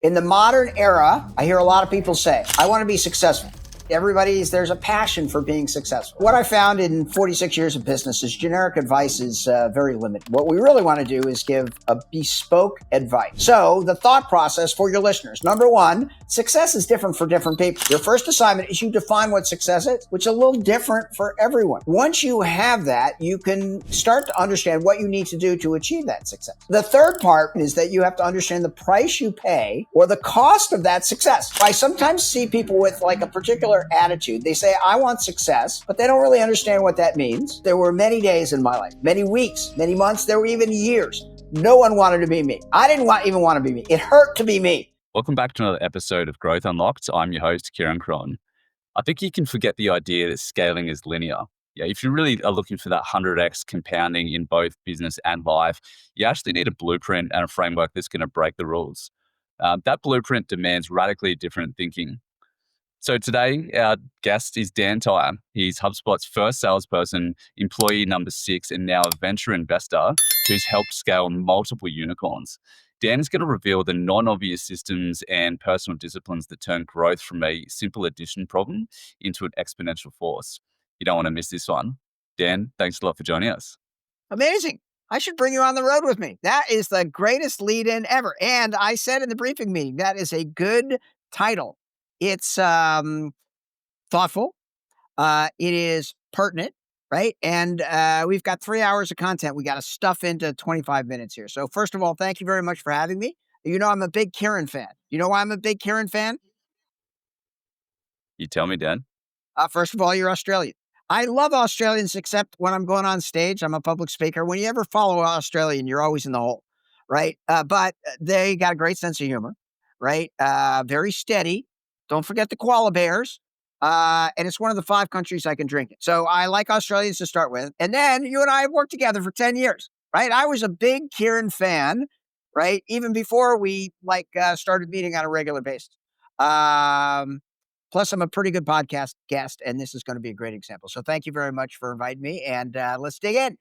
In the modern era, I hear a lot of people say, I want to be successful. There's a passion for being successful. What I found in 46 years of business is generic advice is very limited. What we really want to do is give a bespoke advice. So the thought process for your listeners, number one, success is different for different people. Your first assignment is you define what success is, which is a little different for everyone. Once you have that, you can start to understand what you need to do to achieve that success. The third part is that you have to understand the price you pay or the cost of that success. I sometimes see people with like a particular attitude. They say, I want success, but they don't really understand what that means. There were many days in my life, many weeks, many months, there were even years. No one wanted to be me. I didn't even want to be me. It hurt to be me. Welcome back to another episode of Growth Unlocked. I'm your host, Kieran Cron. I think you can forget the idea that scaling is linear. Yeah, if you really are looking for that 100x compounding in both business and life, you actually need a blueprint and a framework that's going to break the rules. That blueprint demands radically different thinking. So today, our guest is Dan Tyre. He's HubSpot's first salesperson, employee number 6, and now a venture investor who's helped scale multiple unicorns. Dan is going to reveal the non-obvious systems and personal disciplines that turn growth from a simple addition problem into an exponential force. You don't want to miss this one. Dan, thanks a lot for joining us. Amazing. I should bring you on the road with me. That is the greatest lead-in ever. And I said in the briefing meeting, that is a good title. It's thoughtful. It is pertinent, right? And we've got 3 hours of content we got to stuff into 25 minutes here. So first of all, thank you very much for having me. You know, I'm a big Kieran fan. You know why I'm a big Kieran fan? You tell me, Dan. First of all, you're Australian. I love Australians, except when I'm going on stage, I'm a public speaker. When you ever follow an Australian, you're always in the hole, right? But they got a great sense of humor, right? Very steady. Don't forget the koala bears. And it's one of the 5 countries I can drink it. So I like Australians to start with. And then you and I have worked together for 10 years, right? I was a big Kieran fan, right? Even before we started meeting on a regular basis. Plus, I'm a pretty good podcast guest, and this is going to be a great example. So thank you very much for inviting me, and let's dig in.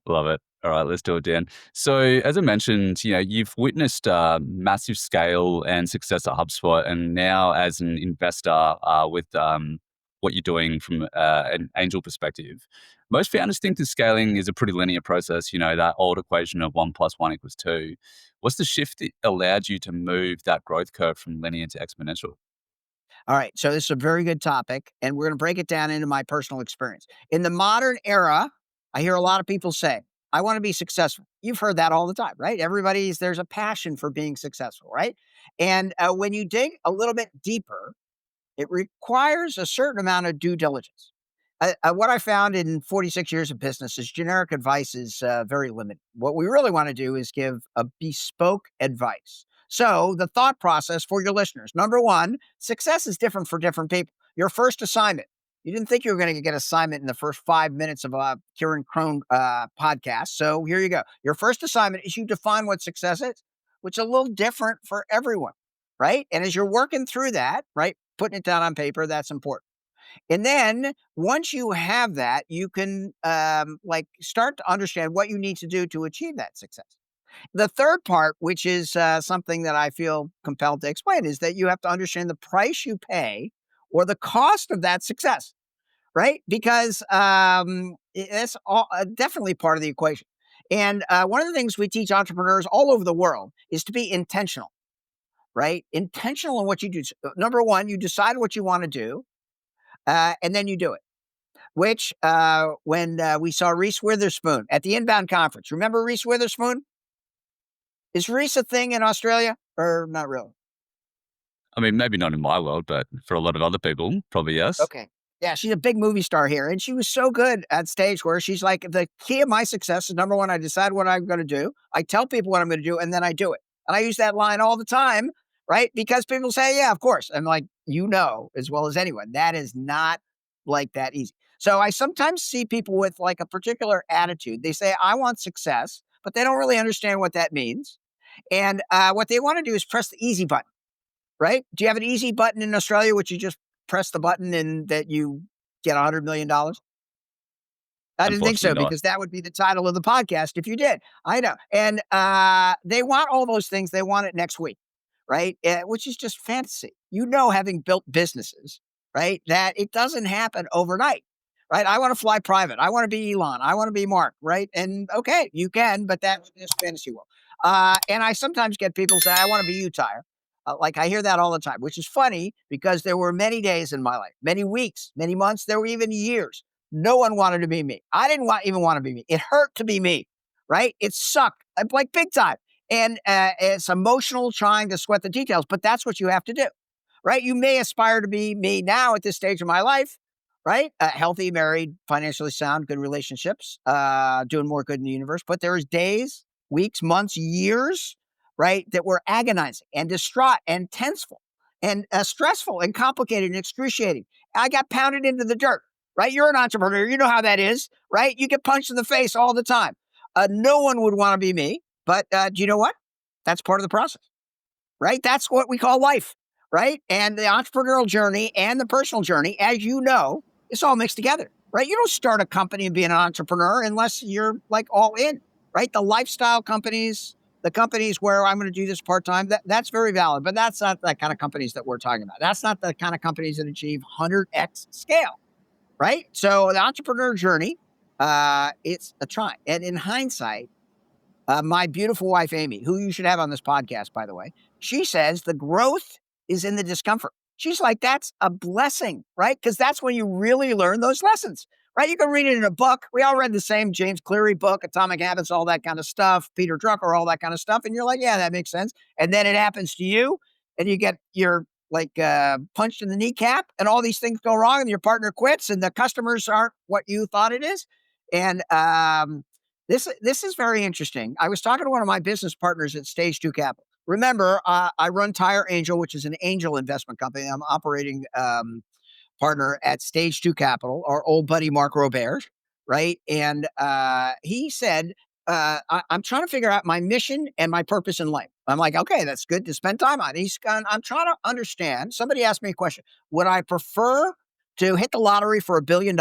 Love it. All right, let's do it, Dan. So as I mentioned, you've witnessed massive scale and success at HubSpot, and now as an investor with what you're doing from an angel perspective, most founders think that scaling is a pretty linear process, that old equation of 1 + 1 = 2. What's the shift that allowed you to move that growth curve from linear to exponential? All right, so this is a very good topic, and we're going to break it down into my personal experience. In the modern era, I hear a lot of people say, I want to be successful. You've heard that all the time, right? There's a passion for being successful, right? And when you dig a little bit deeper, it requires a certain amount of due diligence. What I found in 46 years of business is generic advice is very limited. What we really want to do is give a bespoke advice. So the thought process for your listeners, number one, success is different for different people. Your first assignment, you didn't think you were going to get assignment in the first 5 minutes of a Kieran Cron podcast. So here you go. Your first assignment is you define what success is, which is a little different for everyone, right? And as you're working through that, right, putting it down on paper, that's important. And then once you have that, you can start to understand what you need to do to achieve that success. The third part, which is something that I feel compelled to explain, is that you have to understand the price you pay or the cost of that success, right? Because it's definitely part of the equation. And one of the things we teach entrepreneurs all over the world is to be intentional, right? Intentional in what you do. Number one, you decide what you want to do, and then you do it. Which, when we saw Reese Witherspoon at the Inbound Conference, remember Reese Witherspoon? Is Reese a thing in Australia or not really? I mean, maybe not in my world, but for a lot of other people, probably yes. Okay. Yeah, she's a big movie star here. And she was so good at stage where she's like, the key of my success is number one, I decide what I'm going to do. I tell people what I'm going to do, and then I do it. And I use that line all the time, right? Because people say, yeah, of course. I'm like, as well as anyone, that is not like that easy. So I sometimes see people with like a particular attitude. They say, I want success, but they don't really understand what that means. And what they want to do is press the easy button, right? Do you have an easy button in Australia, which you just press the button and that you get $100 million? I didn't think Unfortunately so not. because that would be the title of the podcast if you did. I know. And they want all those things. They want it next week, right? Which is just fantasy. Having built businesses, right, that it doesn't happen overnight, right? I want to fly private. I want to be Elon. I want to be Mark, right? And okay, you can, but that's just fantasy world. And I sometimes get people say, I want to be you, Tyre. Like I hear that all the time, which is funny because there were many days in my life, many weeks, many months, there were even years. No one wanted to be me. I didn't even want to be me. It hurt to be me, right? It sucked like big time. And it's emotional trying to sweat the details, but that's what you have to do, right? You may aspire to be me now at this stage of my life, right? Healthy, married, financially sound, good relationships, doing more good in the universe. But there's days, weeks, months, years, right, that were agonizing and distraught and tenseful and stressful and complicated and excruciating. I got pounded into the dirt, right? You're an entrepreneur. You know how that is, right? You get punched in the face all the time. No one would want to be me, but do you know what? That's part of the process, right? That's what we call life, right? And the entrepreneurial journey and the personal journey, as you know, it's all mixed together, right? You don't start a company and be an entrepreneur unless you're like all in, right? The lifestyle companies, the companies where I'm going to do this part time, that's very valid, but that's not the kind of companies that we're talking about. That's not the kind of companies that achieve 100x scale, right? So the entrepreneur journey, it's a try. And in hindsight, my beautiful wife, Amy, who you should have on this podcast, by the way, she says the growth is in the discomfort. She's like, that's a blessing, right? Because that's when you really learn those lessons, right? You can read it in a book. We all read the same James Cleary book, Atomic Habits, all that kind of stuff, Peter Drucker, all that kind of stuff. And you're like, yeah, that makes sense. And then it happens to you and you get your punched in the kneecap and all these things go wrong and your partner quits and the customers aren't what you thought it is. And this is very interesting. I was talking to one of my business partners at Stage 2 Capital. Remember, I run Tire Angel, which is an angel investment company. I'm operating partner at Stage 2 Capital, our old buddy Mark Robert, right? And he said, I'm trying to figure out my mission and my purpose in life. I'm like, okay, that's good to spend time on. He's gone, I'm trying to understand. Somebody asked me a question. Would I prefer to hit the lottery for $1 billion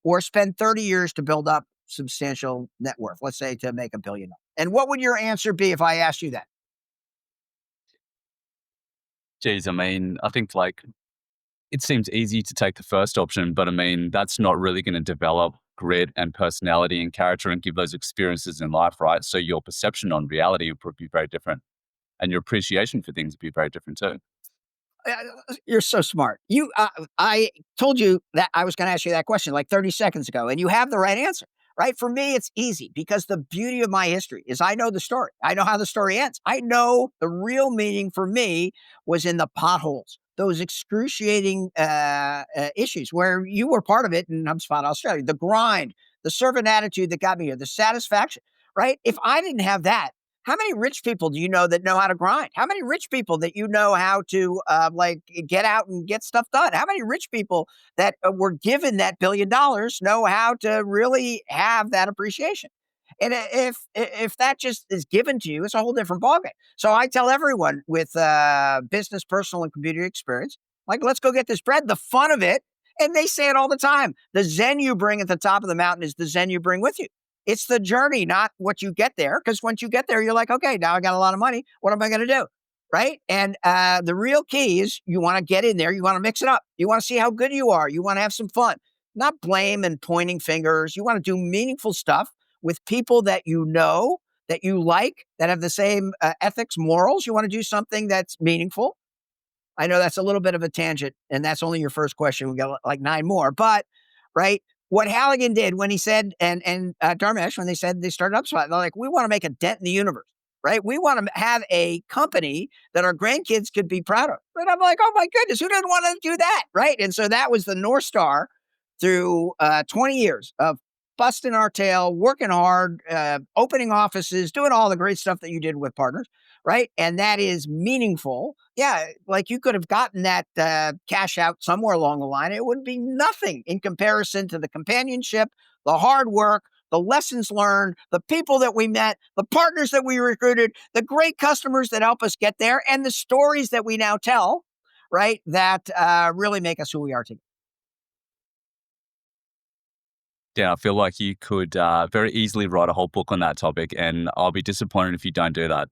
or spend 30 years to build up substantial net worth? Let's say to make $1 billion. And what would your answer be if I asked you that? Geez, I mean, I think like it seems easy to take the first option, but I mean, that's not really going to develop grit and personality and character and give those experiences in life, right? So your perception on reality would be very different and your appreciation for things would be very different too. You're so smart. I told you that I was going to ask you that question like 30 seconds ago, and you have the right answer, right? For me, it's easy because the beauty of my history is I know the story. I know how the story ends. I know the real meaning for me was in the potholes, those excruciating issues where you were part of it in HubSpot Australia, the grind, the servant attitude that got me here, the satisfaction, right? If I didn't have that, how many rich people do you know that know how to grind? How many rich people that you know how to get out and get stuff done? How many rich people that were given that $1 billion know how to really have that appreciation? And if that just is given to you, it's a whole different ballgame. So I tell everyone with business, personal, and community experience, like, let's go get this bread. The fun of it, and they say it all the time. The Zen you bring at the top of the mountain is the Zen you bring with you. It's the journey, not what you get there. Because once you get there, you're like, okay, now I got a lot of money. What am I going to do? Right. And the real key is you want to get in there. You want to mix it up. You want to see how good you are. You want to have some fun, not blame and pointing fingers. You want to do meaningful stuff with people that you know, that you like, that have the same ethics, morals. You want to do something that's meaningful. I know that's a little bit of a tangent, and that's only your first question. We got like 9 more, but right, what Halligan did when he said, and Dharmesh, when they said they started HubSpot, they're like, we want to make a dent in the universe, right? We want to have a company that our grandkids could be proud of. And I'm like, oh my goodness, who doesn't want to do that, right? And so that was the North Star through 20 years of busting our tail, working hard, opening offices, doing all the great stuff that you did with partners, right? And that is meaningful. Yeah, like you could have gotten that cash out somewhere along the line. It would be nothing in comparison to the companionship, the hard work, the lessons learned, the people that we met, the partners that we recruited, the great customers that help us get there, and the stories that we now tell, right? That really make us who we are today. Dan, I feel like you could very easily write a whole book on that topic, and I'll be disappointed if you don't do that.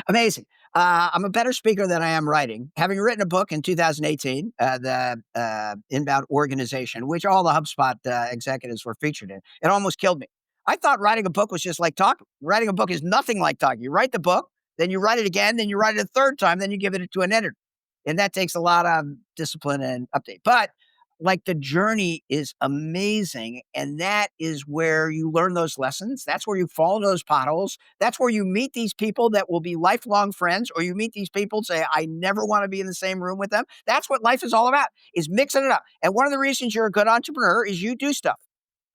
Amazing. I'm a better speaker than I am writing. Having written a book in 2018, the Inbound Organization, which all the HubSpot executives were featured in, it almost killed me. I thought writing a book was just like talking. Writing a book is nothing like talking. You write the book, then you write it again, then you write it a third time, then you give it to an editor. And that takes a lot of discipline and update. But like the journey is amazing. And that is where you learn those lessons. That's where you follow those potholes. That's where you meet these people that will be lifelong friends, or you meet these people say, I never want to be in the same room with them. That's what life is all about, is mixing it up. And one of the reasons you're a good entrepreneur is you do stuff,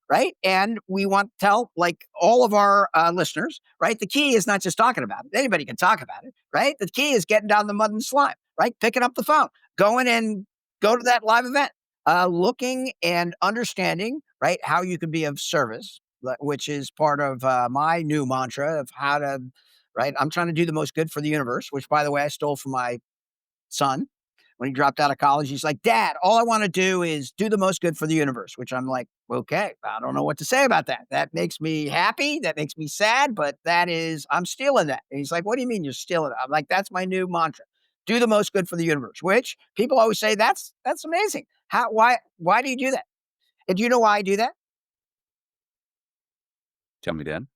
right? And we want to tell like all of our listeners, right? The key is not just talking about it. Anybody can talk about it, right? The key is getting down the mud and slime, right? Picking up the phone, going and go to that live event, looking and understanding, right? How you can be of service, which is part of my new mantra of how to, right? I'm trying to do the most good for the universe, which by the way, I stole from my son when he dropped out of college. He's like, Dad, all I want to do is do the most good for the universe, which I'm like, okay, I don't know what to say about that. That makes me happy. That makes me sad, but that is, I'm stealing that. And he's like, what do you mean you're stealing it? I'm like, that's my new mantra. Do the most good for the universe, which people always say that's amazing. Why do you do that? And do you know why I do that? Tell me, Dan.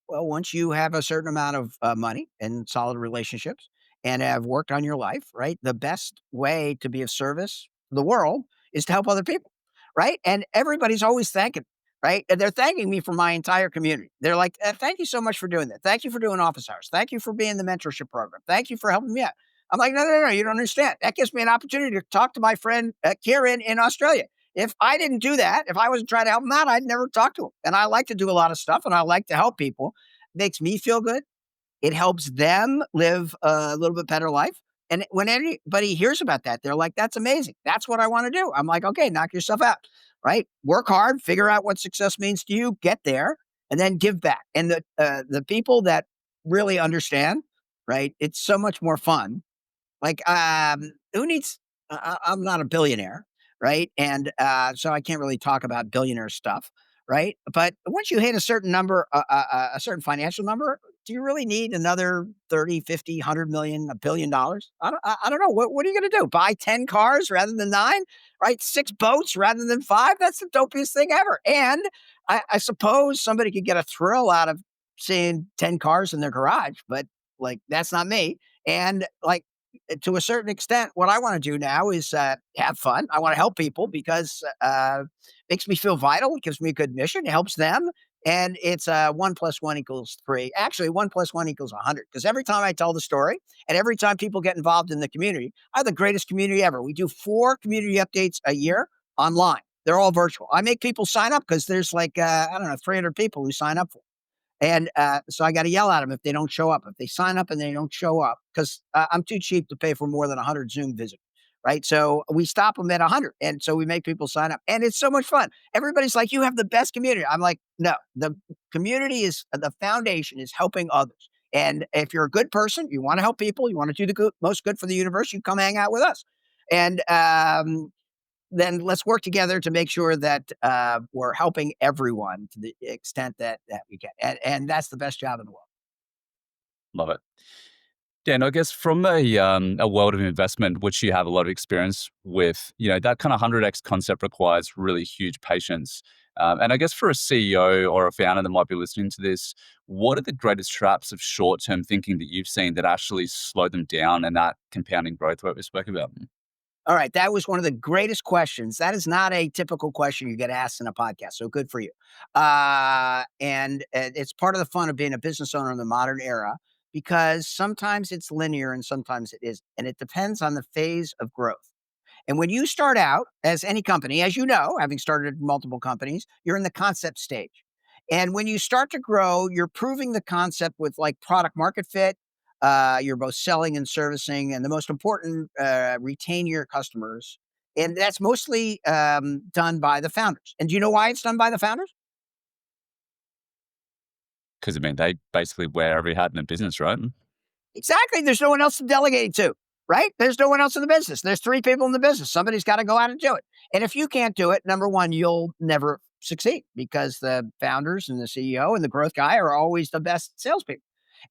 Well, once you have a certain amount of money and solid relationships and have worked on your life, right? The best way to be of service to the world is to help other people, right? And everybody's always thanking, right? And they're thanking me for my entire community. They're like, thank you so much for doing that. Thank you for doing office hours. Thank you for being the mentorship program. Thank you for helping me out. I'm like, no, no, no, you don't understand. That gives me an opportunity to talk to my friend Kieran in Australia. If I didn't do that, if I wasn't trying to help him out, I'd never talk to him. And I like to do a lot of stuff and I like to help people. Makes me feel good. It helps them live a little bit better life. And when anybody hears about that, they're like, that's amazing. That's what I want to do. I'm like, okay, knock yourself out, right? Work hard, figure out what success means to you, get there, and then give back. And the people that really understand, right? It's so much more fun like, who needs I'm not a billionaire, right? And, so I can't really talk about billionaire stuff, right? But once you hit a certain number, a certain financial number, do you really need another 30, 50, 100 million, $1 billion? I don't know. What are you gonna do? Buy 10 cars rather than 9, right? 6 boats rather than 5? That's the dopiest thing ever. And I suppose somebody could get a thrill out of seeing 10 cars in their garage, but, like, that's not me. And, like, to a certain extent, what I want to do now is have fun. I want to help people because makes me feel vital. It gives me a good mission. It helps them. And it's 1 + 1 = 3. Actually, 1 + 1 = 100. Because every time I tell the story and every time people get involved in the community, I have the greatest community ever. We do 4 community updates a year online. They're all virtual. I make people sign up because there's like, I don't know, 300 people who sign up for it. And so I got to yell at them if they don't show up. If they sign up and they don't show up, because I'm too cheap to pay for more than 100 Zoom visits. Right. So we stop them at 100. And so we make people sign up. And it's so much fun. Everybody's like, you have the best community. I'm like, no, the community is the foundation is helping others. And if you're a good person, you want to help people, you want to do the most good for the universe, you come hang out with us. And then let's work together to make sure that we're helping everyone to the extent that we can, and that's the best job in the world. Love it. Dan, I guess from a world of investment, which you have a lot of experience with, that kind of 100x concept requires really huge patience. And I guess for a CEO or a founder that might be listening to this, what are the greatest traps of short-term thinking that you've seen that actually slow them down and that compounding growth what we spoke about? All right, that was one of the greatest questions. That is not a typical question you get asked in a podcast, so good for you. And it's part of the fun of being a business owner in the modern era because sometimes it's linear and sometimes it is, and it depends on the phase of growth. And when you start out as any company, as you know, having started multiple companies, you're in the concept stage. And when you start to grow, you're proving the concept with like product market fit. You're both selling and servicing, and the most important, retain your customers. And that's mostly done by the founders. And do you know why it's done by the founders? Because I mean, they basically wear every hat in the business, right? Exactly. There's no one else to delegate it to, right? There's no one else in the business. There's 3 people in the business. Somebody's got to go out and do it. And if you can't do it, number one, you'll never succeed because the founders and the CEO and the growth guy are always the best salespeople.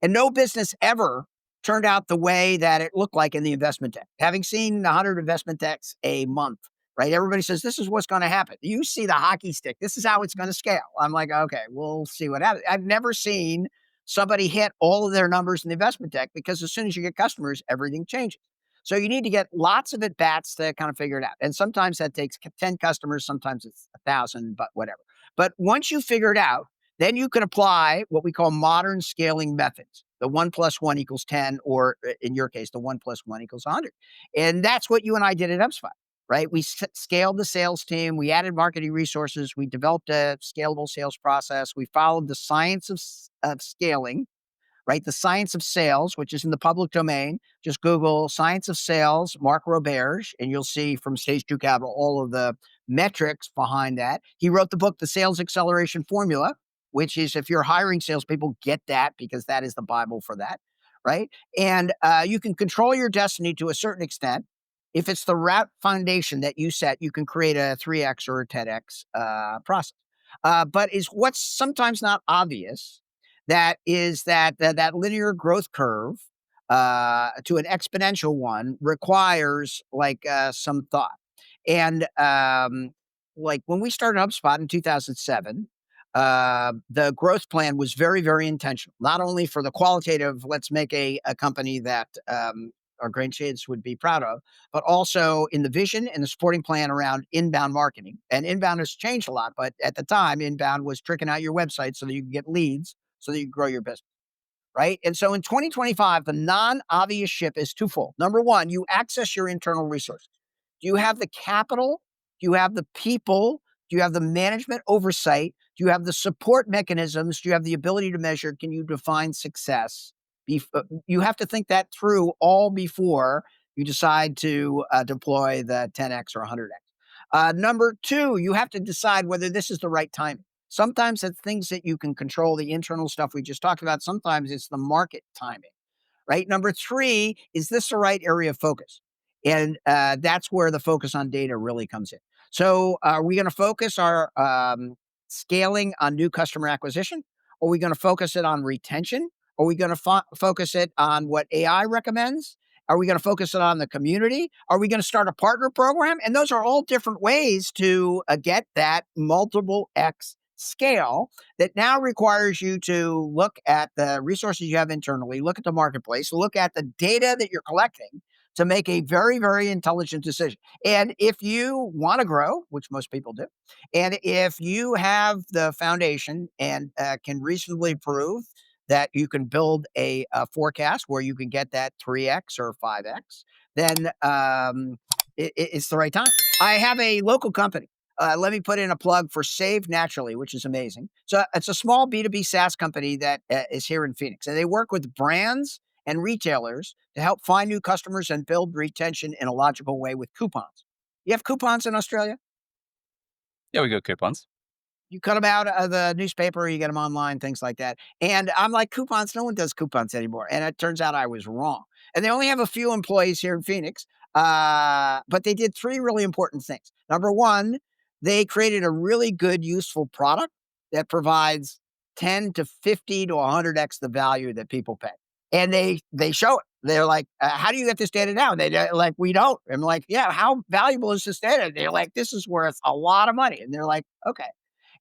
And no business ever turned out the way that it looked like in the investment deck. Having seen 100 investment decks a month, right? Everybody says, this is what's going to happen. You see the hockey stick. This is how it's going to scale. I'm like, okay, we'll see what happens. I've never seen somebody hit all of their numbers in the investment deck because as soon as you get customers, everything changes. So you need to get lots of at bats to kind of figure it out. And sometimes that takes 10 customers, sometimes it's 1,000, but whatever. But once you figure it out, then you can apply what we call modern scaling methods. The 1 plus 1 equals 10, or in your case, the 1 plus 1 equals 100. And that's what you and I did at HubSpot, right? We scaled the sales team. We added marketing resources. We developed a scalable sales process. We followed the science of scaling, right? The science of sales, which is in the public domain. Just Google science of sales, Mark Roberge, and you'll see from Stage 2 Capital all of the metrics behind that. He wrote the book, The Sales Acceleration Formula, which is if you're hiring salespeople, get that because that is the Bible for that, right? And you can control your destiny to a certain extent. If it's the route foundation that you set, you can create a 3x or a 10x process. But is what's sometimes not obvious that is that linear growth curve to an exponential one requires like some thought. And like when we started HubSpot in 2007, the growth plan was very, very intentional, not only for the qualitative, let's make a company that our grandkids would be proud of, but also in the vision and the supporting plan around inbound marketing. And inbound has changed a lot, but at the time, inbound was tricking out your website so that you can get leads so that you can grow your business, right? And so in 2025, the non-obvious ship is twofold. Number one, you access your internal resources. Do you have the capital? Do you have the people? Do you have the management oversight? Do you have the support mechanisms? Do you have the ability to measure? Can you define success? You have to think that through all before you decide to deploy the 10x or 100x. Number two, you have to decide whether this is the right time. Sometimes it's things that you can control, the internal stuff we just talked about. Sometimes it's the market timing, right? Number three, is this the right area of focus? And that's where the focus on data really comes in. So are we going to focus our scaling on new customer acquisition? Are we going to focus it on retention? Are we going to focus it on what AI recommends? Are we going to focus it on the community? Are we going to start a partner program? And those are all different ways to get that multiple X scale that now requires you to look at the resources you have internally, look at the marketplace, look at the data that you're collecting to make a very, very intelligent decision. And if you want to grow, which most people do, and if you have the foundation and can reasonably prove that you can build a forecast where you can get that 3x or 5x, then it's the right time. I have a local company. Let me put in a plug for Save Naturally, which is amazing. So it's a small B2B SaaS company that is here in Phoenix, and they work with brands and retailers to help find new customers and build retention in a logical way with coupons. You have coupons in Australia? Yeah, we got coupons. You cut them out of the newspaper, you get them online, things like that. And I'm like, coupons, no one does coupons anymore. And it turns out I was wrong. And they only have a few employees here in Phoenix, but they did three really important things. Number one, they created a really good, useful product that provides 10 to 50 to 100x the value that people pay. And they show it. They're like, how do you get this data down? They're like, we don't. I'm like, yeah, how valuable is this data? They're like, this is worth a lot of money. And they're like, okay.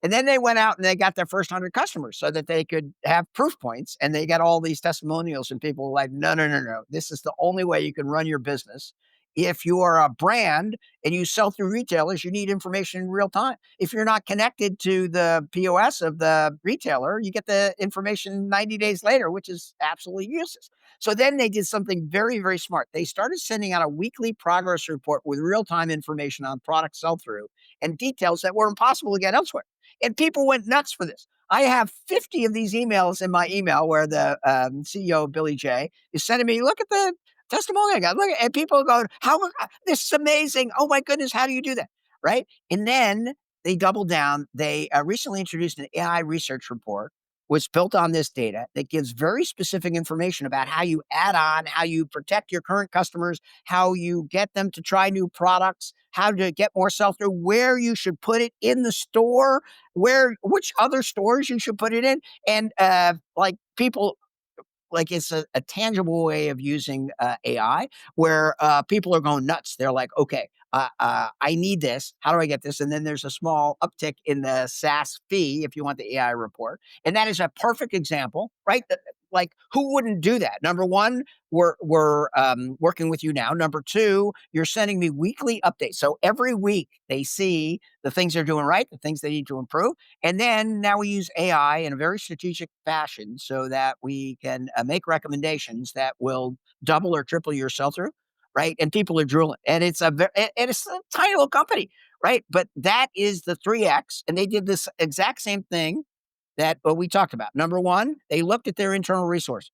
And then they went out and they got their first 100 customers so that they could have proof points. And they got all these testimonials and people were like, no, no, no, no. This is the only way you can run your business. If you are a brand and you sell through retailers, you need information in real time. If you're not connected to the POS of the retailer, you get the information 90 days later, which is absolutely useless. So then they did something very, very smart. They started sending out a weekly progress report with real time information on product sell through and details that were impossible to get elsewhere. And people went nuts for this. I have 50 of these emails in my email where the CEO, Billy J, is sending me, look at the testimonial I got. Look, and people go, how this is amazing. Oh my goodness, how do you do that? Right. And then they doubled down. They recently introduced an AI research report, which built on this data that gives very specific information about how you add on, how you protect your current customers, how you get them to try new products, how to get more sell-through, where you should put it in the store, which other stores you should put it in, and, like, people like it's a tangible way of using AI where people are going nuts. They're like, okay, I need this. How do I get this? And then there's a small uptick in the SaaS fee if you want the AI report. And that is a perfect example, right? Like, who wouldn't do that? Number one, we're working with you now. Number two, you're sending me weekly updates. So every week they see the things they're doing right, the things they need to improve. And then now we use AI in a very strategic fashion so that we can make recommendations that will double or triple your sell through, right? And people are drooling. And it's a tiny little company, right? But that is the 3X. And they did this exact same thing that what we talked about. Number one, they looked at their internal resources,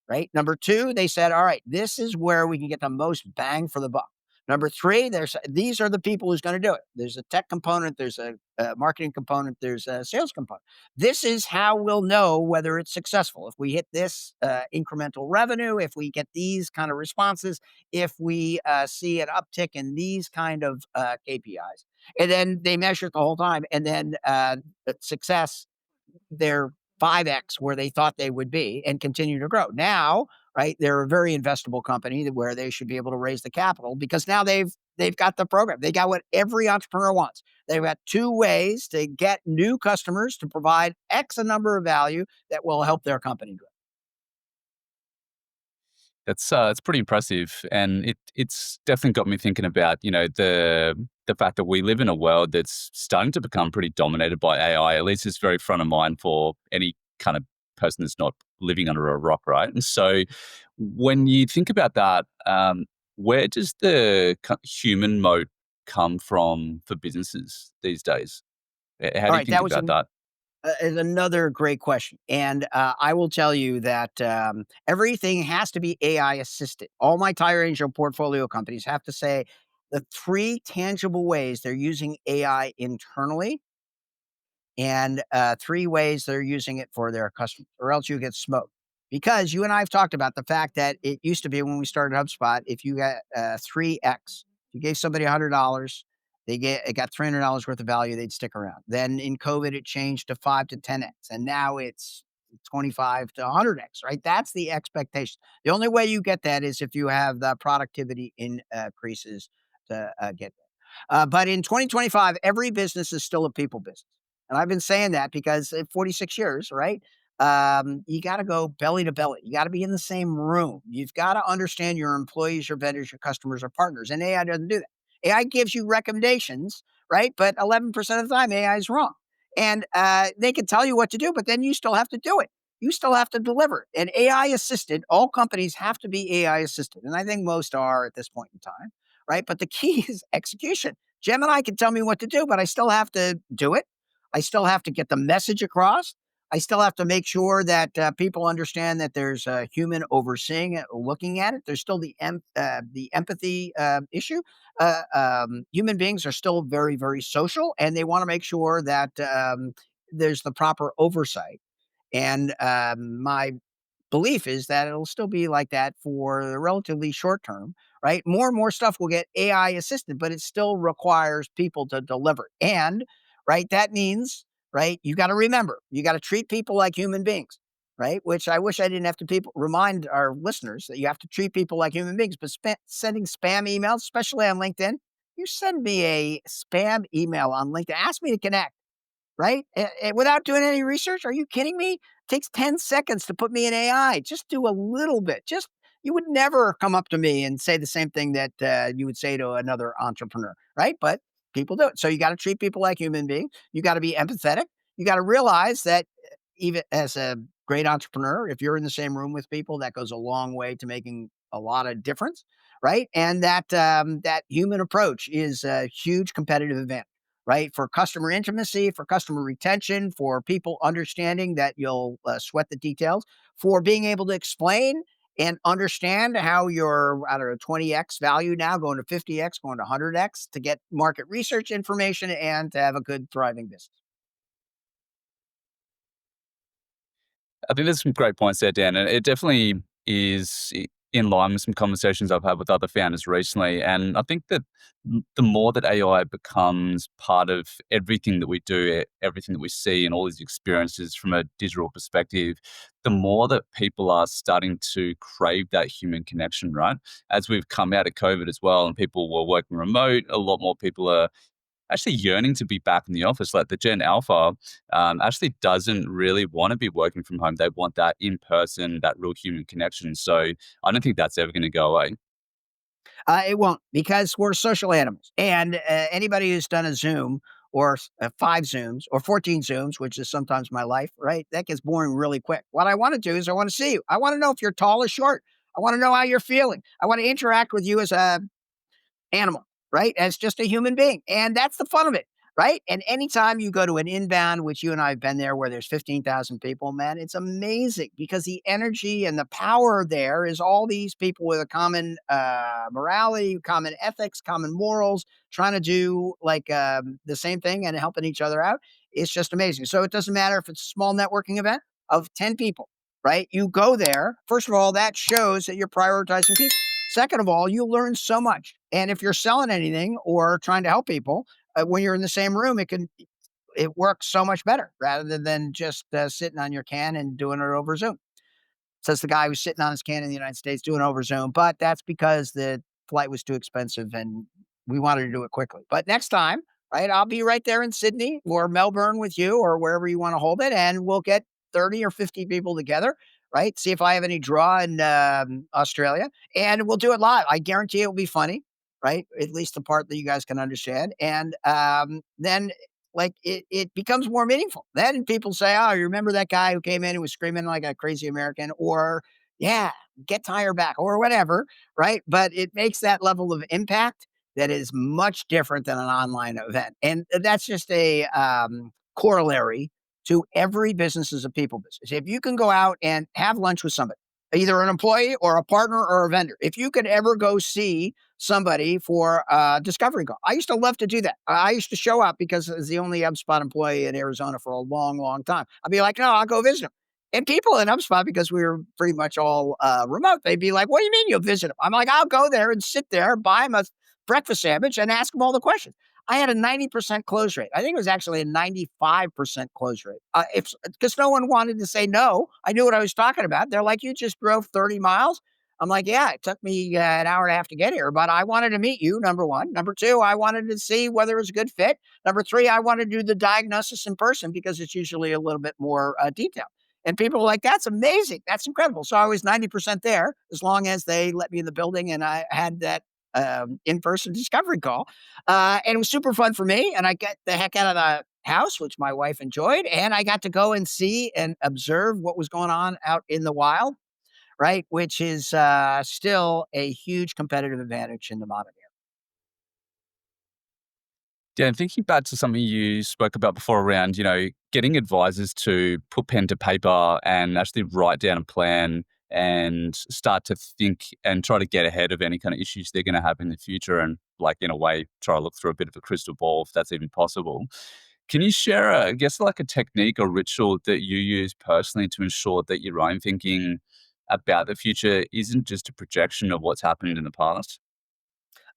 right? Number two, they said, all right, this is where we can get the most bang for the buck. Number three, these are the people who's going to do it. There's a tech component, there's a marketing component, there's a sales component. This is how we'll know whether it's successful. If we hit this incremental revenue, if we get these kind of responses, if we see an uptick in these kind of KPIs. And then they measure it the whole time. And then success, they're 5x where they thought they would be and continue to grow. Now, right, they're a very investable company where they should be able to raise the capital because now they've got the program. They got what every entrepreneur wants. They've got two ways to get new customers to provide X a number of value that will help their company grow. That's it's pretty impressive, and it's definitely got me thinking about the fact that we live in a world that's starting to become pretty dominated by AI. At least it's very front of mind for any kind of person that's not living under a rock, right? And so, when you think about that, where does the human mode come from for businesses these days? How All do you right, think that was about that? is another great question. And I will tell you that everything has to be AI assisted. All my Tire Angel portfolio companies have to say the three tangible ways they're using AI internally and three ways they're using it for their customers, or else you get smoked. Because you and I have talked about the fact that it used to be when we started HubSpot, if you got 3x, you gave somebody $100, it got $300 worth of value, they'd stick around. Then in COVID, it changed to 5 to 10x, and now it's 25 to 100x. Right? That's the expectation. The only way you get that is if you have the productivity increases to get there. But in 2025, every business is still a people business. And I've been saying that because in 46 years, right? You got to go belly to belly. You got to be in the same room. You've got to understand your employees, your vendors, your customers, or partners. And AI doesn't do that. AI gives you recommendations, right? But 11% of the time, AI is wrong. And they can tell you what to do, but then you still have to do it. You still have to deliver. And AI assisted, all companies have to be AI assisted. And I think most are at this point in time, right? But the key is execution. Gemini can tell me what to do, but I still have to do it. I still have to get the message across. I still have to make sure that people understand that there's a human overseeing it, looking at it. There's still the empathy issue. Human beings are still very, very social, and they want to make sure that there's the proper oversight. And my belief is that it'll still be like that for the relatively short term, right? More and more stuff will get AI assisted, but it still requires people to deliver. And, right, that means, right, you got to remember, you got to treat people like human beings, right? Which I wish I didn't have to remind our listeners that you have to treat people like human beings, but sending spam emails, especially on LinkedIn, you send me a spam email on LinkedIn, ask me to connect. Right? Without doing any research? Are you kidding me? Takes 10 seconds to put me in AI. Just do a little bit. Just you would never come up to me and say the same thing that you would say to another entrepreneur, right? But people do it. So you got to treat people like human beings. You got to be empathetic. You got to realize that even as a great entrepreneur, if you're in the same room with people, that goes a long way to making a lot of difference, right? And that human approach is a huge competitive advantage, right? For customer intimacy, for customer retention, for people understanding that you'll sweat the details, for being able to explain and understand how your, I don't know, 20x value now going to 50x, going to 100x to get market research information and to have a good, thriving business. I think there's some great points there, Dan, and it definitely is. in line with some conversations I've had with other founders recently. And I think that the more that AI becomes part of everything that we do, everything that we see, and all these experiences from a digital perspective, the more that people are starting to crave that human connection, right? As we've come out of COVID as well, and people were working remote, a lot more people are actually yearning to be back in the office. Like the Gen Alpha actually doesn't really want to be working from home. They want that in person, that real human connection. So I don't think that's ever going to go away. It won't because we're social animals. And anybody who's done a Zoom or 5 Zooms or 14 Zooms, which is sometimes my life, right? That gets boring really quick. What I want to do is I want to see you. I want to know if you're tall or short. I want to know how you're feeling. I want to interact with you as a animal, right? As just a human being. And that's the fun of it, right? And anytime you go to an inbound, which you and I have been there, where there's 15,000 people, man, it's amazing because the energy and the power there is all these people with a common morality, common ethics, common morals, trying to do like the same thing and helping each other out. It's just amazing. So it doesn't matter if it's a small networking event of 10 people, right? You go there. First of all, that shows that you're prioritizing people. Second of all, you learn so much. And if you're selling anything or trying to help people, when you're in the same room, it works so much better rather than just sitting on your can and doing it over Zoom. Says the guy who's sitting on his can in the United States doing over Zoom, but that's because the flight was too expensive and we wanted to do it quickly. But next time, right, I'll be right there in Sydney or Melbourne with you or wherever you want to hold it, and we'll get 30 or 50 people together, right? See if I have any draw in Australia, and we'll do it live. I guarantee it will be funny, right? At least the part that you guys can understand. And then like it becomes more meaningful. Then people say, "Oh, you remember that guy who came in and was screaming like a crazy American?" Or, "Yeah, get Tyre back," or whatever, right? But it makes that level of impact that is much different than an online event, and that's just a corollary to every business is a people business. If you can go out and have lunch with somebody, either an employee or a partner or a vendor, if you could ever go see somebody for a discovery call. I used to love to do that. I used to show up because I was the only HubSpot employee in Arizona for a long, long time. I'd be like, no, I'll go visit them. And people in HubSpot, because we were pretty much all remote, they'd be like, what do you mean you'll visit them? I'm like, I'll go there and sit there, buy them a breakfast sandwich and ask them all the questions. I had a 90% close rate. I think it was actually a 95% close rate. If because no one wanted to say no. I knew what I was talking about. They're like, you just drove 30 miles. I'm like, yeah, it took me an hour and a half to get here, but I wanted to meet you, number one. Number two, I wanted to see whether it was a good fit. Number three, I wanted to do the diagnosis in person because it's usually a little bit more detailed. And people were like, that's amazing. That's incredible. So I was 90% there as long as they let me in the building and I had that in-person discovery call. And it was super fun for me. And I got the heck out of the house, which my wife enjoyed. And I got to go and see and observe what was going on out in the wild, right? Which is still a huge competitive advantage in the modern era. Yeah, and thinking back to something you spoke about before around, getting advisors to put pen to paper and actually write down a plan and start to think and try to get ahead of any kind of issues they're going to have in the future and, like, in a way, try to look through a bit of a crystal ball if that's even possible. Can you share, I guess, like a technique or ritual that you use personally to ensure that your own thinking about the future isn't just a projection of what's happened in the past?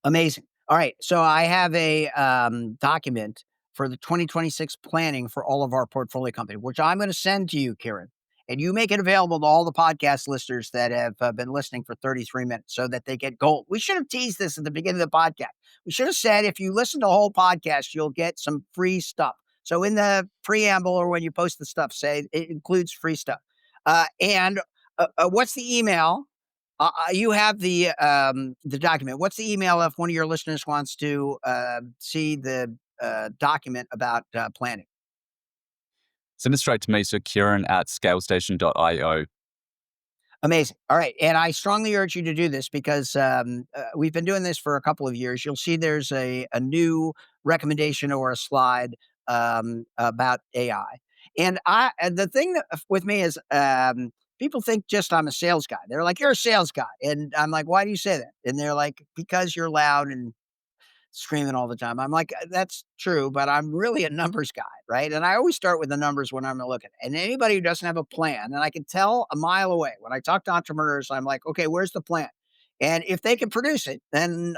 Amazing. All right. So I have a document for the 2026 planning for all of our portfolio company, which I'm going to send to you, Kieran. And you make it available to all the podcast listeners that have been listening for 33 minutes so that they get gold. We should have teased this at the beginning of the podcast. We should have said if you listen to the whole podcast, you'll get some free stuff. So in the preamble or when you post the stuff, say it includes free stuff. And what's the email? You have the document. What's the email if one of your listeners wants to see the document about planning? Send it straight to me. So Kieran at scalestation.io. Amazing. All right. And I strongly urge you to do this because we've been doing this for a couple of years. You'll see there's a new recommendation or a slide about AI. And the thing with me is people think just I'm a sales guy. They're like, you're a sales guy. And I'm like, why do you say that? And they're like, because you're loud and screaming all the time. I'm like, that's true, but I'm really a numbers guy, right? And I always start with the numbers when I'm looking. And anybody who doesn't have a plan, and I can tell a mile away when I talk to entrepreneurs, I'm like, okay, where's the plan? And if they can produce it, then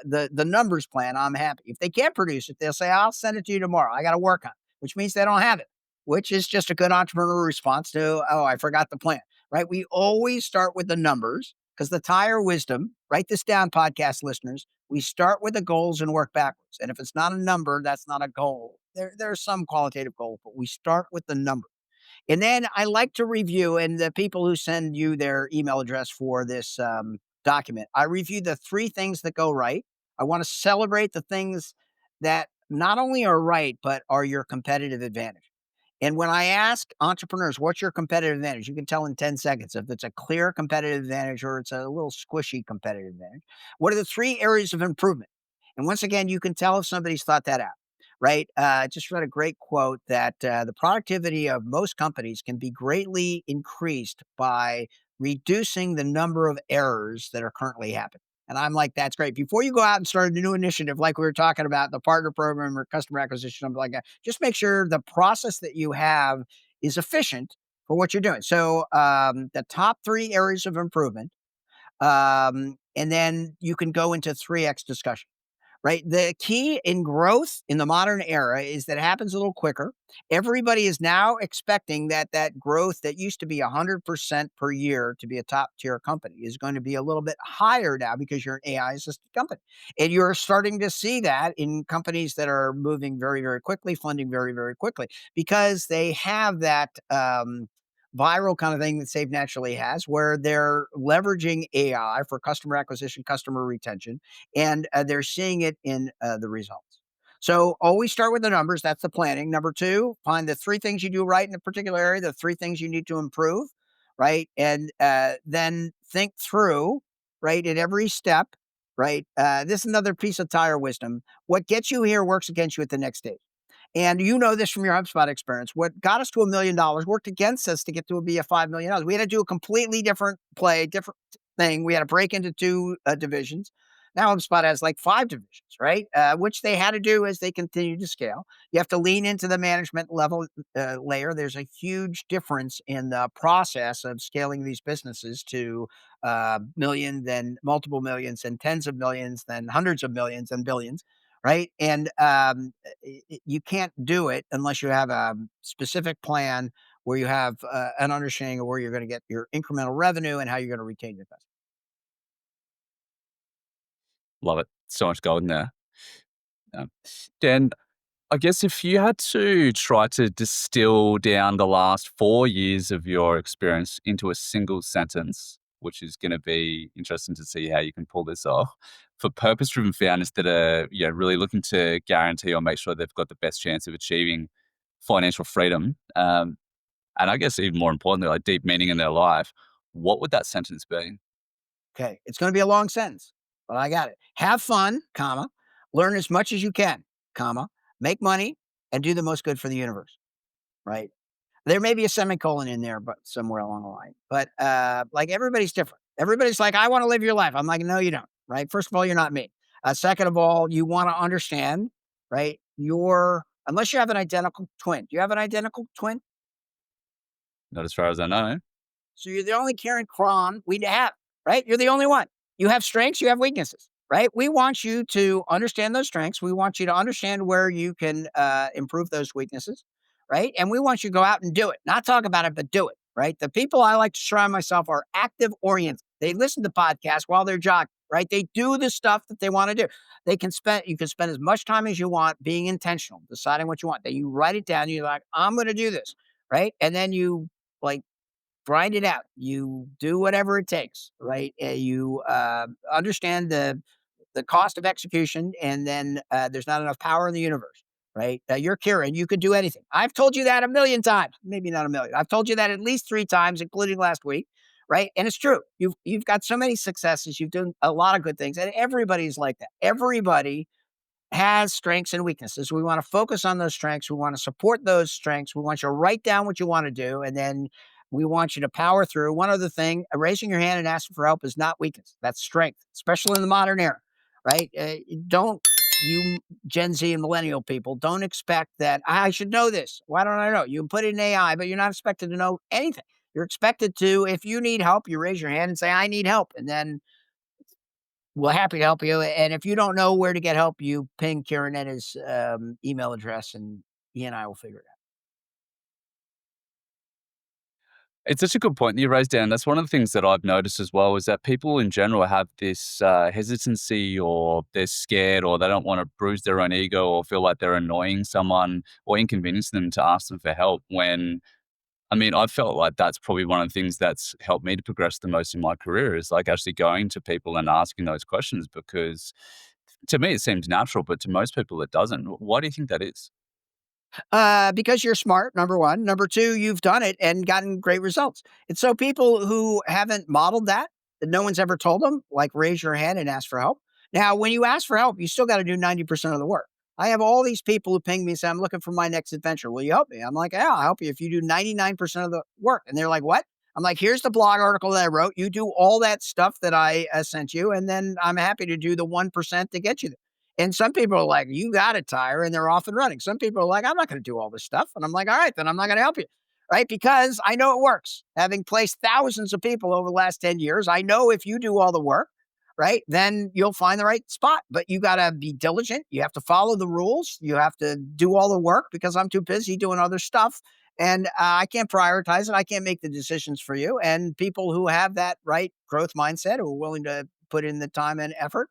the numbers plan, I'm happy. If they can't produce it, they'll say, I'll send it to you tomorrow. I got to work on it, which means they don't have it, which is just a good entrepreneur response to, oh, I forgot the plan, right? We always start with the numbers because the Tyre wisdom, write this down, podcast listeners. We start with the goals and work backwards. And if it's not a number, that's not a goal. There are some qualitative goals, but we start with the number. And then I like to review, and the people who send you their email address for this document, I review the three things that go right. I want to celebrate the things that not only are right, but are your competitive advantage. And when I ask entrepreneurs, what's your competitive advantage? You can tell in 10 seconds if it's a clear competitive advantage or it's a little squishy competitive advantage. What are the three areas of improvement? And once again, you can tell if somebody's thought that out, right? I just read a great quote that the productivity of most companies can be greatly increased by reducing the number of errors that are currently happening. And I'm like, that's great. Before you go out and start a new initiative, like we were talking about the partner program or customer acquisition, something like that, just make sure the process that you have is efficient for what you're doing. So, the top three areas of improvement, and then you can go into 3x discussion. Right? The key in growth in the modern era is that it happens a little quicker. Everybody is now expecting that that growth that used to be 100% per year to be a top tier company is going to be a little bit higher now because you're an AI assisted company. And you're starting to see that in companies that are moving very, very quickly, funding very, very quickly, because they have that viral kind of thing that Save Naturally has, where they're leveraging AI for customer acquisition, customer retention, and they're seeing it in the results. So always start with the numbers. That's the planning. Number two, find the three things you do right in a particular area, the three things you need to improve, right? And then think through, right, at every step, right? This is another piece of Tyre wisdom. What gets you here works against you at the next stage. And you know this from your HubSpot experience. What got us to $1 million worked against us to get to be a $5 million. We had to do a completely different play, different thing. We had to break into two divisions. Now HubSpot has like five divisions, right? Which they had to do as they continue to scale. You have to lean into the management level layer. There's a huge difference in the process of scaling these businesses to millions, then multiple millions, and tens of millions, then hundreds of millions and billions, right? And you can't do it unless you have a specific plan where you have an understanding of where you're going to get your incremental revenue and how you're going to retain your customers. Love it. So much gold in there. Um, Dan, I guess if you had to try to distill down the last 4 years of your experience into a single sentence, which is going to be interesting to see how you can pull this off for purpose-driven founders that are really looking to guarantee or make sure they've got the best chance of achieving financial freedom, and I guess even more importantly, like deep meaning in their life, what would that sentence be? Okay, it's going to be a long sentence, but I got it. Have fun, comma, learn as much as you can, comma, make money, and do the most good for the universe. Right? There may be a semicolon in there, but somewhere along the line. But like everybody's different. Everybody's like, I want to live your life. I'm like, no, you don't. Right? First of all, you're not me. Second of all, you want to understand, right? Your unless you have an identical twin. Do you have an identical twin? Not as far as I know. So you're the only Karen Cron we have, right? You're the only one. You have strengths, you have weaknesses, right? We want you to understand those strengths. We want you to understand where you can improve those weaknesses, right? And we want you to go out and do it, not talk about it, but do it, right? The people I like to surround myself are active oriented. They listen to podcasts while they're jogging, right? They do the stuff that they want to do. You can spend as much time as you want being intentional, deciding what you want. Then you write it down. You're like, I'm going to do this, right? And then you like grind it out. You do whatever it takes, right? You understand the cost of execution, and then there's not enough power in the universe, right? You're Kieran. You could do anything. I've told you that a million times, maybe not a million. I've told you that at least 3 times, including last week, right? And it's true. You've got so many successes. You've done a lot of good things, and everybody's like that. Everybody has strengths and weaknesses. We want to focus on those strengths. We want to support those strengths. We want you to write down what you want to do, and then we want you to power through. One other thing, raising your hand and asking for help is not weakness. That's strength, especially in the modern era, right? Don't Gen Z and millennial people, don't expect that I should know this. Why don't I know? You put in AI, but you're not expected to know anything. You're expected to, if you need help, you raise your hand and say, I need help. And then we're happy to help you. And if you don't know where to get help, you ping Kieran at his email address and he and I will figure it out. It's such a good point that you raised, Dan. That's one of the things that I've noticed as well is that people in general have this hesitancy, or they're scared, or they don't want to bruise their own ego or feel like they're annoying someone or inconveniencing them to ask them for help. When, I mean, I felt like that's probably one of the things that's helped me to progress the most in my career is like actually going to people and asking those questions, because to me it seems natural, but to most people it doesn't. Why do you think that is? Because you're smart, number one. Number two, you've done it and gotten great results. And so people who haven't modeled that no one's ever told them, like raise your hand and ask for help. Now, when you ask for help, you still got to do 90% of the work. I have all these people who ping me and say, I'm looking for my next adventure. Will you help me? I'm like, yeah, I'll help you if you do 99% of the work. And they're like, what? I'm like, here's the blog article that I wrote. You do all that stuff that I sent you, and then I'm happy to do the 1% to get you there. And some people are like, you got it, Tyre, and they're off and running. Some people are like, I'm not going to do all this stuff. And I'm like, all right, then I'm not going to help you. Right. Because I know it works. Having placed thousands of people over the last 10 years, I know if you do all the work, right, then you'll find the right spot. But you got to be diligent. You have to follow the rules. You have to do all the work because I'm too busy doing other stuff. And I can't prioritize it. I can't make the decisions for you. And people who have that right growth mindset, who are willing to put in the time and effort,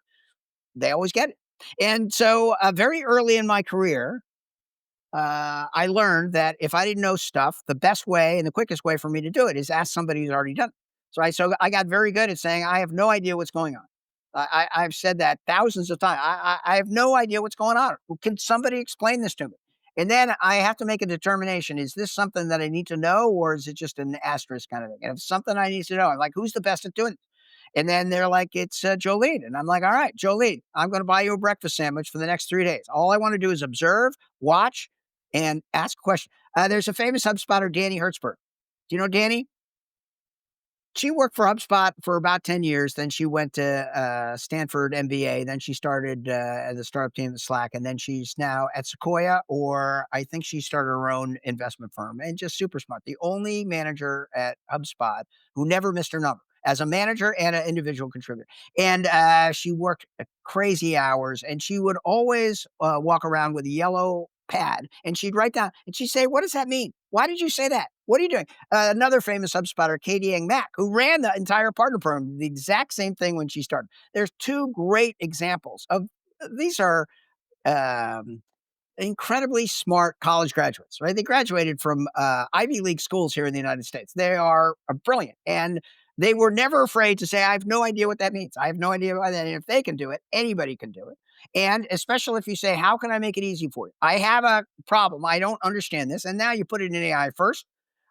they always get it. And so, very early in my career, I learned that if I didn't know stuff, the best way and the quickest way for me to do it is ask somebody who's already done it. So I got very good at saying, I have no idea what's going on. I've said that thousands of times. I have no idea what's going on. Can somebody explain this to me? And then I have to make a determination. Is this something that I need to know, or is it just an asterisk kind of thing? And if it's something I need to know, I'm like, who's the best at doing it? And then they're like, it's Jolene. And I'm like, all right, Jolene, I'm going to buy you a breakfast sandwich for the next 3 days. All I want to do is observe, watch, and ask questions. There's a famous HubSpotter, Danny Hertzberg. Do you know Danny? She worked for HubSpot for about 10 years. Then she went to Stanford MBA. Then she started at the startup team at Slack. And then she's now at Sequoia, or I think she started her own investment firm, and just super smart. The only manager at HubSpot who never missed her number as a manager and an individual contributor. And she worked crazy hours, and she would always walk around with a yellow pad, and she'd write down and she'd say, what does that mean? Why did you say that? What are you doing? Another famous HubSpotter, Katie Yang Mack, who ran the entire partner program, the exact same thing when she started. There's two great examples of these are um, incredibly smart college graduates, right? They graduated from Ivy League schools here in the United States. They are brilliant. And they were never afraid to say, I have no idea what that means. I have no idea why that. And if they can do it, anybody can do it. And especially if you say, how can I make it easy for you? I have a problem. I don't understand this. And now you put it in AI first.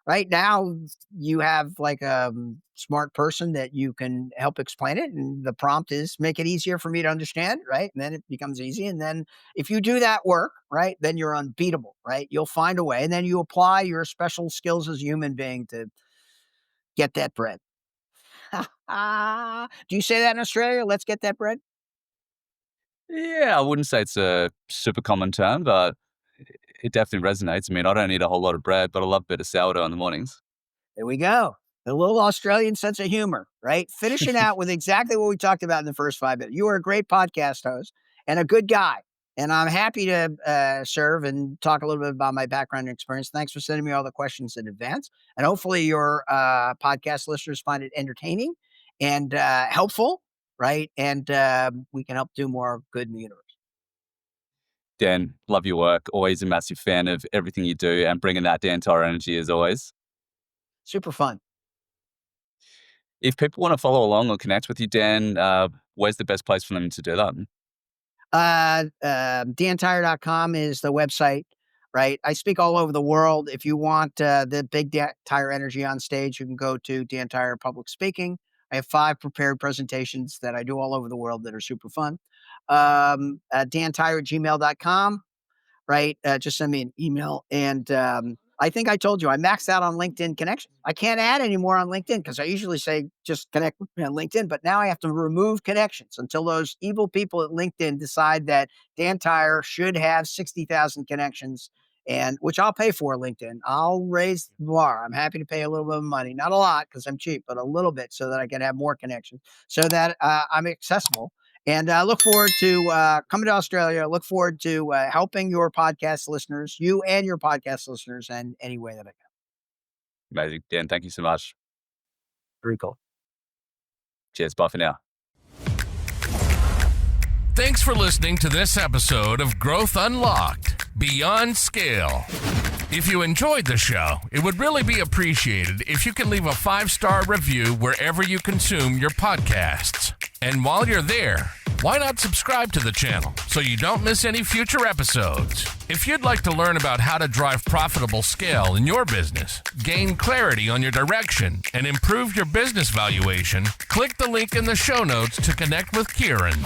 Right now, you have like a smart person that you can help explain it. And the prompt is make it easier for me to understand. Right. And then it becomes easy. And then if you do that work, right, then you're unbeatable. Right. You'll find a way. And then you apply your special skills as a human being to get that bread. Do you say that in Australia? Let's get that bread. Yeah, I wouldn't say it's a super common term, but it definitely resonates. I mean, I don't eat a whole lot of bread, but I love a bit of sourdough in the mornings. There we go. A little Australian sense of humor, right? Finishing out with exactly what we talked about in the first 5 minutes. You are a great podcast host and a good guy. And I'm happy to serve and talk a little bit about my background and experience. Thanks for sending me all the questions in advance. And hopefully, your podcast listeners find it entertaining and helpful, right? And we can help do more good in the universe. Dan, love your work. Always a massive fan of everything you do and bringing that Dan Tyre energy as always. Super fun. If people want to follow along or connect with you, Dan, where's the best place for them to do that? DanTyre.com is the website, right? I speak all over the world. If you want the big Tyre energy on stage, you can go to Dan Tyre Public Speaking. I have 5 prepared presentations that I do all over the world that are super fun. DanTyre@gmail.com, right? Just send me an email. And I think I told you I maxed out on LinkedIn connections. I can't add anymore on LinkedIn because I usually say just connect with me on LinkedIn, but now I have to remove connections until those evil people at LinkedIn decide that Dan Tyre should have 60,000 connections, and which I'll pay for. LinkedIn, I'll raise the bar. I'm happy to pay a little bit of money, not a lot because I'm cheap, but a little bit so that I can have more connections, so that I'm accessible. And I look forward to coming to Australia. Look forward to helping your podcast listeners, you and your podcast listeners, in any way that I can. Amazing. Dan, thank you so much. Very cool. Cheers. Bye for now. Thanks for listening to this episode of Growth Unlocked Beyond Scale. If you enjoyed the show, it would really be appreciated if you can leave a 5-star review wherever you consume your podcasts. And while you're there, why not subscribe to the channel so you don't miss any future episodes? If you'd like to learn about how to drive profitable scale in your business, gain clarity on your direction, and improve your business valuation, click the link in the show notes to connect with Kieran.